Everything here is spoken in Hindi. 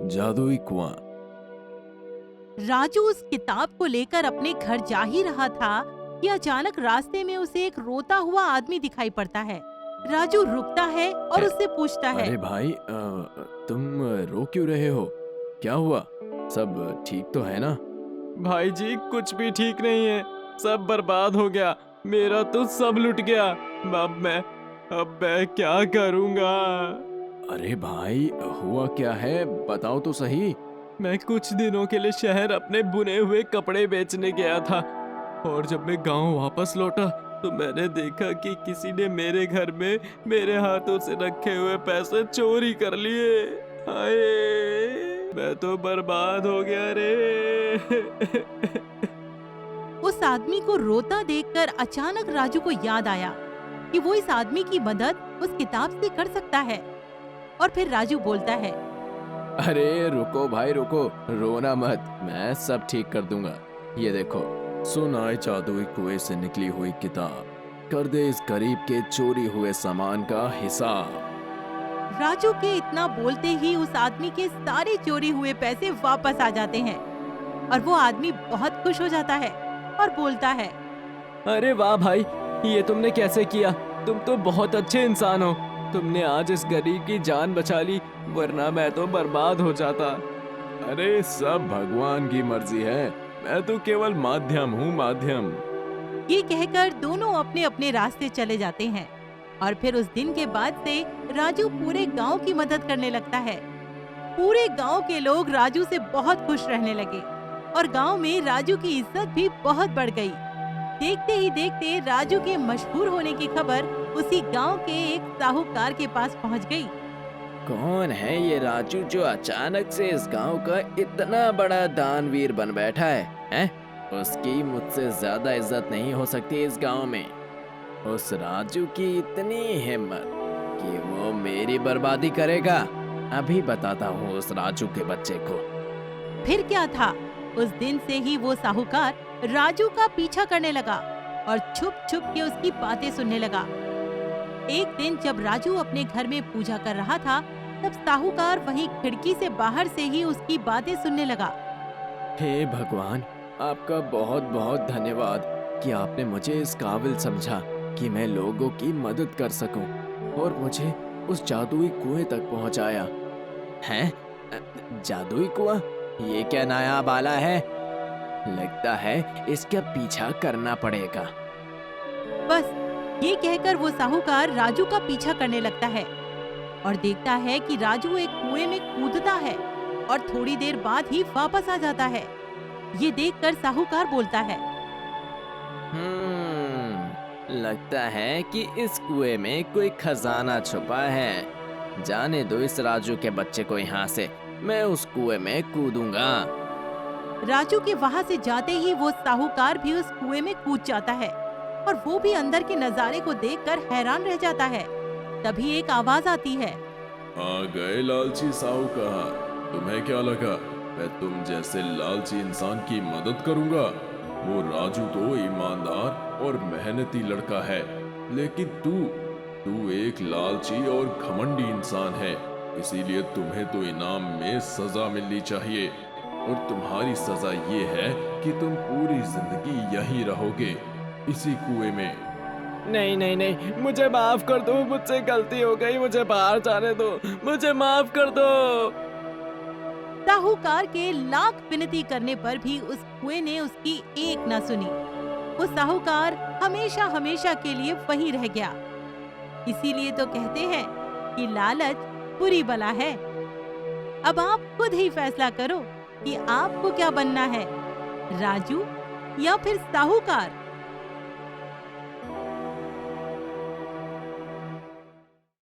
जादुई कुआं। राजू उस किताब को लेकर अपने घर जा ही रहा था कि अचानक रास्ते में उसे एक रोता हुआ आदमी दिखाई पड़ता है। राजू रुकता है और उससे पूछता है। अरे भाई, तुम रो क्यों रहे हो? क्या हुआ? सब ठीक तो है ना? भाई जी कुछ भी ठीक नहीं है, सब बर्बाद हो गया, मेरा तो सब लुट गया। अब मैं क्या करूंगा? अरे भाई, हुआ क्या है? बताओ तो सही। मैं कुछ दिनों के लिए शहर अपने बुने हुए कपड़े बेचने गया था और जब मैं गांव वापस लौटा तो मैंने देखा कि किसी ने मेरे घर में मेरे हाथों से रखे हुए पैसे चोरी कर लिए। हाय, मैं तो बर्बाद हो गया रे। उस आदमी को रोता देखकर अचानक राजू को याद आया कि वो इस आदमी की मदद उस किताब से कर सकता है। और फिर राजू बोलता है। अरे रुको भाई रुको, रोना मत, मैं सब ठीक कर दूंगा। ये देखो, सुनाए जादुई कुएं से निकली हुई किताब, कर दे इस गरीब के चोरी हुए सामान का हिसाब। राजू के इतना बोलते ही उस आदमी के सारे चोरी हुए पैसे वापस आ जाते हैं और वो आदमी बहुत खुश हो जाता है और बोलता है। अरे वाह भाई, ये तुमने कैसे किया? तुम तो बहुत अच्छे इंसान हो। तुमने आज इस गरीब की जान बचा ली, वरना मैं तो बर्बाद हो जाता। अरे सब भगवान की मर्जी है, मैं तो केवल माध्यम हूँ, माध्यम। ये कहकर दोनों अपने अपने रास्ते चले जाते हैं और फिर उस दिन के बाद से राजू पूरे गांव की मदद करने लगता है। पूरे गांव के लोग राजू से बहुत खुश रहने लगे और गांव में राजू की इज्जत भी बहुत बढ़ गई। देखते ही देखते राजू के मशहूर होने की खबर उसी गांव के एक साहूकार के पास पहुंच गई। कौन है ये राजू जो अचानक से इस गांव का इतना बड़ा दानवीर बन बैठा है, हैं? उसकी मुझसे ज्यादा इज्जत नहीं हो सकती इस गांव में। उस राजू की इतनी हिम्मत कि वो मेरी बर्बादी करेगा। अभी बताता हूँ उस राजू के बच्चे को। फिर क्या था, उस दिन से ही वो साहूकार राजू का पीछा करने लगा और छुप छुप के उसकी बातें सुनने लगा। एक दिन जब राजू अपने घर में पूजा कर रहा था, तब साहूकार वहीं खिड़की से बाहर से ही उसकी बातें सुनने लगा। हे भगवान, आपका बहुत बहुत धन्यवाद कि आपने मुझे इस काबिल समझा कि मैं लोगों की मदद कर सकूं और मुझे उस जादुई कुएं तक पहुंचाया। हैं? जादुई कुआं? ये क्या नया बाला है? लगता है इसका पीछा करना पड़ेगा। बस ये कहकर वो साहूकार राजू का पीछा करने लगता है और देखता है कि राजू एक कुएं में कूदता है और थोड़ी देर बाद ही वापस आ जाता है। ये देखकर साहूकार बोलता है। लगता है कि इस कुएं में कोई खजाना छुपा है। जाने दो इस राजू के बच्चे को यहाँ से, मैं उस कुएं में कूदूंगा। राजू के वहाँ से जाते ही वो साहूकार भी उस कुएं में कूद जाता है और वो भी अंदर के नजारे को देखकर हैरान रह जाता है। तभी एक आवाज आती है। आ गए लालची साहूकार, तुम्हें क्या लगा मैं तुम जैसे लालची इंसान की मदद करूंगा? वो राजू तो ईमानदार और मेहनती लड़का है, लेकिन तू एक लालची और घमंडी इंसान है। इसीलिए तुम्हें तो इनाम में सजा मिलनी चाहिए और तुम्हारी सजा ये है कि तुम पूरी जिंदगी यहीं रहोगे, इसी कुएं में। नहीं नहीं नहीं, मुझे माफ कर दो, मुझसे गलती हो गई, मुझे बाहर जाने दो, मुझे माफ कर दो। साहूकार के लाख विनती करने पर भी उस कुएं ने उसकी एक न सुनी। वो साहूकार हमेशा हमेशा के लिए वहीं रह गया। इसीलिए तो कहते हैं कि लालच बुरी बला है। अब आप खुद ही फैसला करो कि आपको क्या बनना है, राजू या फिर साहूकार।